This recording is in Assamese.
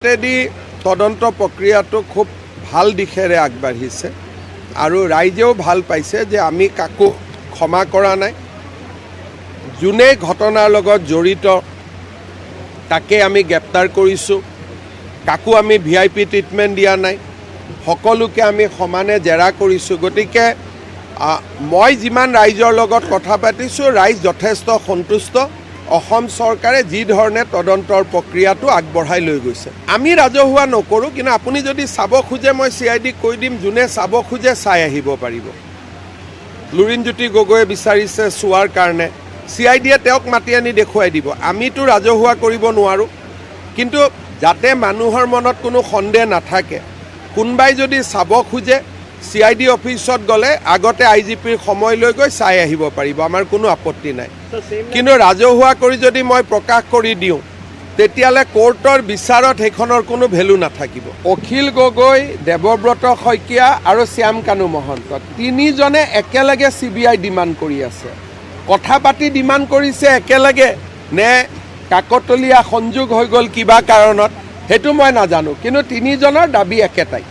তেদি তদন্ত প্ৰক্ৰিয়াটো খুব ভাল দিশেৰে আগবাঢ়িছে আৰু ৰাইজেও ভাল পাইছে যে আমি কাকো ক্ষমা কৰা নাই যোনে ঘটনাৰ লগত জড়িত তাকে আমি গ্ৰেপ্তাৰ কৰিছোঁ কাকো আমি ভিআইপি ট্ৰিটমেণ্ট দিয়া নাই সকলোকে আমি সমানে জেৰা কৰিছোঁ গতিকে মই যিমান ৰাইজৰ লগত কথা পাতিছোঁ ৰাইজ যথেষ্ট সন্তুষ্ট অসম চৰকাৰে যি ধৰণে তদন্তৰ প্ৰক্ৰিয়াটো আগবঢ়াই লৈ গৈছে আমি ৰাজহুৱা নকৰোঁ কিন্তু আপুনি যদি চাব খোজে মই CID কৈ দিম যোনে চাব খোজে চাই আহিব পাৰিব লুৰিণজ্যোতি গগৈয়ে বিচাৰিছে চোৱাৰ কাৰণে CIDয়ে তেওঁক মাতি আনি দেখুৱাই দিব আমিতো ৰাজহুৱা কৰিব নোৱাৰোঁ কিন্তু যাতে মানুহৰ মনত কোনো সন্দেহ নাথাকে কোনবাই যদি চাব খোজে CID অফিচত গ'লে আগতে IGPৰ সময় লৈ গৈ চাই আহিব পাৰিব আমাৰ কোনো আপত্তি নাই কিন্তু ৰাজহুৱা কৰি যদি মই প্ৰকাশ কৰি দিওঁ তেতিয়ালে কোৰ্টৰ বিচাৰত সেইখনৰ কোনো ভেলু নাথাকিব অখিল গগৈ দেৱব্ৰত শইকীয়া আৰু শ্যাম কানু মহন্ত তিনিজনে একেলগে CBI ডিমাণ্ড কৰি আছে কথা পাতি ডিমাণ্ড কৰিছে একেলগে নে কাকতলীয়া সংযোগ হৈ গ'ল কিবা কাৰণত সেইটো মই নাজানো কিন্তু তিনিজনৰ দাবী একেটাই